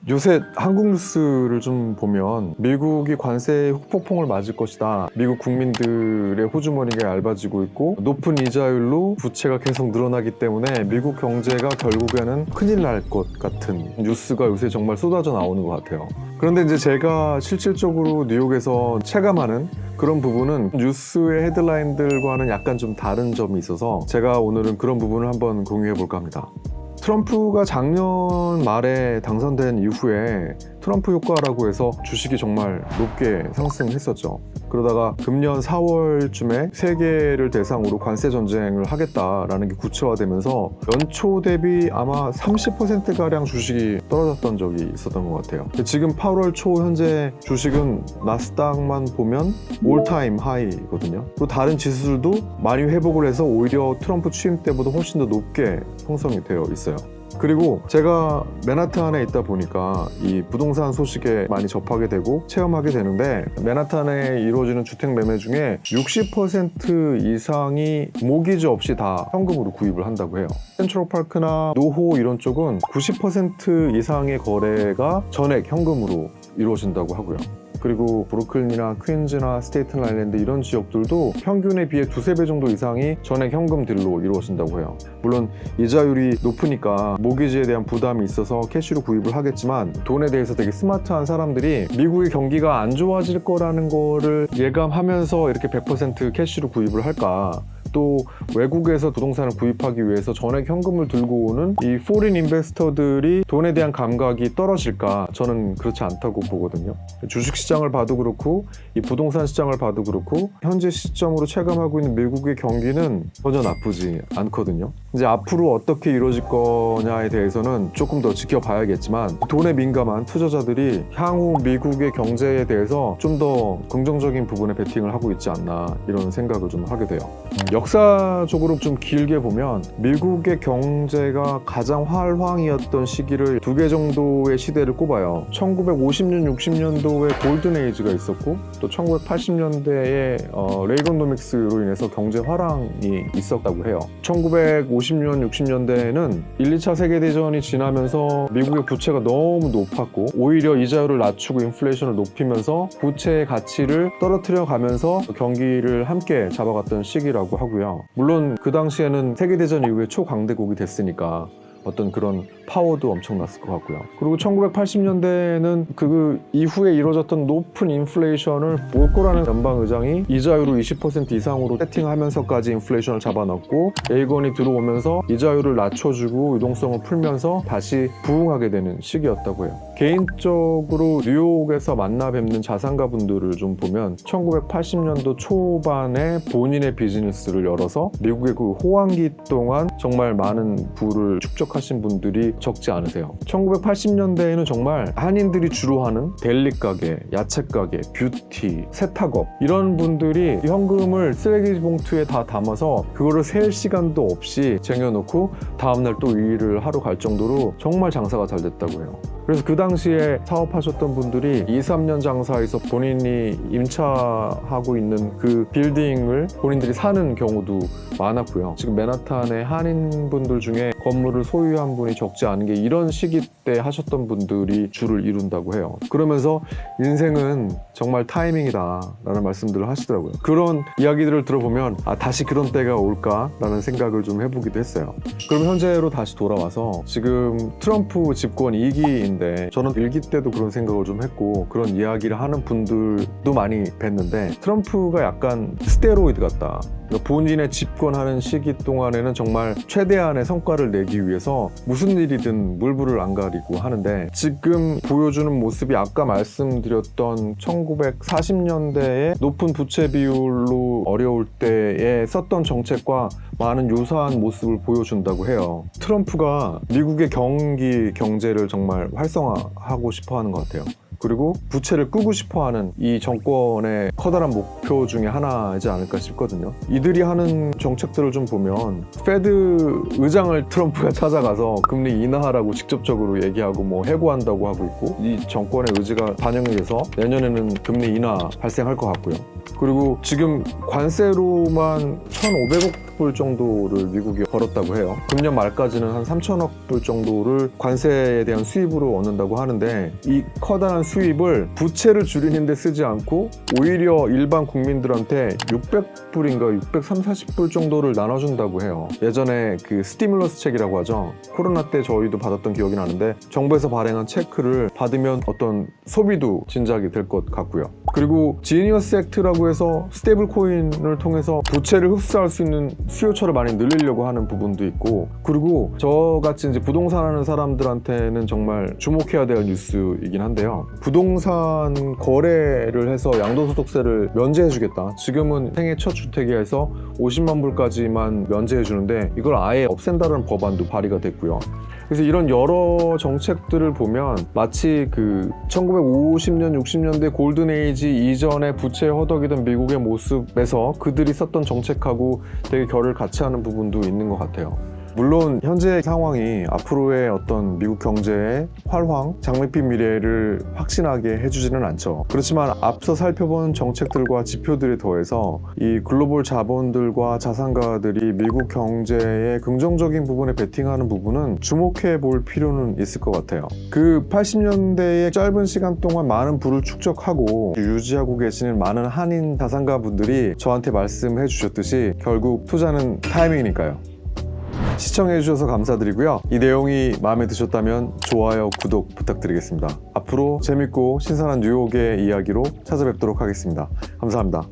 요새 한국 뉴스를 좀 보면 미국이 관세 후폭풍을 맞을 것이다. 미국 국민들의 호주머니가 얇아지고 있고 높은 이자율로 부채가 계속 늘어나기 때문에 미국 경제가 결국에는 큰일 날 것 같은 뉴스가 요새 정말 쏟아져 나오는 것 같아요. 그런데 이제 제가 실질적으로 뉴욕에서 체감하는 그런 부분은 뉴스의 헤드라인들과는 약간 좀 다른 점이 있어서 제가 오늘은 그런 부분을 한번 공유해 볼까 합니다. 트럼프가 작년 말에 당선된 이후에 트럼프 효과라고 해서 주식이 정말 높게 상승했었죠. 그러다가 금년 4월쯤에 세계를 대상으로 관세 전쟁을 하겠다라는 게 구체화되면서 연초 대비 아마 30%가량 주식이 떨어졌던 적이 있었던 것 같아요. 지금 8월 초 현재 주식은 나스닥만 보면 올타임 하이거든요. 그리고 다른 지수들도 많이 회복을 해서 오히려 트럼프 취임 때보다 훨씬 더 높게 형성이 되어 있어요. 그리고 제가 맨하탄에 있다 보니까 이 부동산 소식에 많이 접하게 되고 체험하게 되는데, 맨하탄에 이루어지는 주택 매매 중에 60% 이상이 모기지 없이 다 현금으로 구입을 한다고 해요. 센트럴파크나 노호 이런 쪽은 90% 이상의 거래가 전액 현금으로 이루어진다고 하고요. 그리고 브루클린이나 퀸즈나 스테이튼 아일랜드 이런 지역들도 평균에 비해 2~3배 정도 이상이 전액 현금 딜로 이루어진다고 해요. 물론 이자율이 높으니까 모기지에 대한 부담이 있어서 캐시로 구입을 하겠지만, 돈에 대해서 되게 스마트한 사람들이 미국의 경기가 안 좋아질 거라는 거를 예감하면서 이렇게 100% 캐시로 구입을 할까, 또 외국에서 부동산을 구입하기 위해서 전액 현금을 들고 오는 이 포린 인베스터들이 돈에 대한 감각이 떨어질까, 저는 그렇지 않다고 보거든요. 주식시장을 봐도 그렇고 이 부동산 시장을 봐도 그렇고 현재 시점으로 체감하고 있는 미국의 경기는 전혀 나쁘지 않거든요. 이제 앞으로 어떻게 이루어질 거냐에 대해서는 조금 더 지켜봐야겠지만, 돈에 민감한 투자자들이 향후 미국의 경제에 대해서 좀 더 긍정적인 부분에 베팅을 하고 있지 않나, 이런 생각을 좀 하게 돼요. 역사적으로 좀 길게 보면 미국의 경제가 가장 활황이었던 시기를 2개 정도의 시대를 꼽아요. 1950년, 60년도에 골든 에이지가 있었고, 또 1980년대에 레이건노믹스로 인해서 경제 화랑이 있었다고 해요. 1950년, 60년대에는 1, 2차 세계대전이 지나면서 미국의 부채가 너무 높았고, 오히려 이자율을 낮추고 인플레이션을 높이면서 부채의 가치를 떨어뜨려 가면서 경기를 함께 잡아갔던 시기라고 하고요. 물론 그 당시에는 세계대전 이후에 초강대국이 됐으니까 어떤 그런 파워도 엄청났을 것 같고요. 그리고 1980년대에는 그 이후에 이루어졌던 높은 인플레이션을 올 거라는 연방의장이 이자율을 20% 이상으로 세팅하면서까지 인플레이션을 잡아놨고, 레이건이 들어오면서 이자율을 낮춰주고 유동성을 풀면서 다시 부흥하게 되는 시기였다고 해요. 개인적으로 뉴욕에서 만나 뵙는 자산가분들을 좀 보면 1980년도 초반에 본인의 비즈니스를 열어서 미국의 그 호황기 동안 정말 많은 부를 축적하신 분들이 적지 않으세요. 1980년대에는 정말 한인들이 주로 하는 델리 가게, 야채 가게, 뷰티, 세탁업, 이런 분들이 현금을 쓰레기 봉투에 다 담아서 그거를 셀 시간도 없이 쟁여놓고 다음날 또 일을 하러 갈 정도로 정말 장사가 잘 됐다고 해요. 그래서 그 당시에 사업하셨던 분들이 2~3년 장사해서 본인이 임차하고 있는 그 빌딩을 본인들이 사는 경우도 많았고요. 지금 맨하탄의 한인분들 중에 건물을 소유한 분이 적지 않은 게 이런 시기 때 하셨던 분들이 주를 이룬다고 해요. 그러면서 인생은 정말 타이밍이다 라는 말씀들을 하시더라고요. 그런 이야기들을 들어보면 다시 그런 때가 올까 라는 생각을 좀 해보기도 했어요. 그럼 현재로 다시 돌아와서 지금 트럼프 집권 2기인데, 저는 1기 때도 그런 생각을 좀 했고 그런 이야기를 하는 분들도 많이 뵀는데, 트럼프가 약간 스테로이드 같다. 그러니까 본인의 집권하는 시기 동안에는 정말 최대한의 성과를 내기 위해서 무슨 일이든 물불을 안 가리고 하는데, 지금 보여주는 모습이 아까 말씀드렸던 1940년대의 높은 부채 비율로 어려울 때에 썼던 정책과 많은 유사한 모습을 보여준다고 해요. 트럼프가 미국의 경제를 정말 활성화하고 싶어 하는 것 같아요. 그리고 부채를 끄고 싶어하는 이 정권의 커다란 목표 중에 하나이지 않을까 싶거든요. 이들이 하는 정책들을 좀 보면 페드 의장을 트럼프가 찾아가서 금리 인하하라고 직접적으로 얘기하고 뭐 해고한다고 하고 있고, 이 정권의 의지가 반영이 돼서 내년에는 금리 인하 발생할 것 같고요. 그리고 지금 관세로만 1,500억 불 정도를 미국이 벌었다고 해요. 금년 말까지는 한 3천억 불 정도를 관세에 대한 수입으로 얻는다고 하는데, 이 커다란 수입을 부채를 줄이는 데 쓰지 않고 오히려 일반 국민들한테 600불인가 630, 40불 정도를 나눠준다고 해요. 예전에 그 스티뮬러스 책이라고 하죠. 코로나 때 저희도 받았던 기억이 나는데, 정부에서 발행한 체크를 받으면 어떤 소비도 진작이 될 것 같고요. 그리고 지니어스 액트라고 해서 스테이블 코인을 통해서 부채를 흡수할 수 있는 수요처를 많이 늘리려고 하는 부분도 있고, 그리고 저같이 이제 부동산 하는 사람들한테는 정말 주목해야 될 뉴스이긴 한데요. 부동산 거래를 해서 양도소득세를 면제해주겠다. 지금은 생애 첫 주택에서 50만 불까지만 면제해주는데 이걸 아예 없앤다는 법안도 발의가 됐고요. 그래서 이런 여러 정책들을 보면 마치 그 1950년, 60년대 골든 에이지 이전에 부채 허덕이던 미국의 모습에서 그들이 썼던 정책하고 되게 결을 같이 하는 부분도 있는 것 같아요. 물론 현재 상황이 앞으로의 어떤 미국 경제의 활황, 장밋빛 미래를 확신하게 해주지는 않죠. 그렇지만 앞서 살펴본 정책들과 지표들에 더해서 이 글로벌 자본들과 자산가들이 미국 경제의 긍정적인 부분에 베팅하는 부분은 주목해 볼 필요는 있을 것 같아요. 그 80년대의 짧은 시간 동안 많은 부를 축적하고 유지하고 계시는 많은 한인 자산가분들이 저한테 말씀해 주셨듯이 결국 투자는 타이밍이니까요. 시청해주셔서 감사드리고요. 이 내용이 마음에 드셨다면 좋아요, 구독 부탁드리겠습니다. 앞으로 재밌고 신선한 뉴욕의 이야기로 찾아뵙도록 하겠습니다. 감사합니다.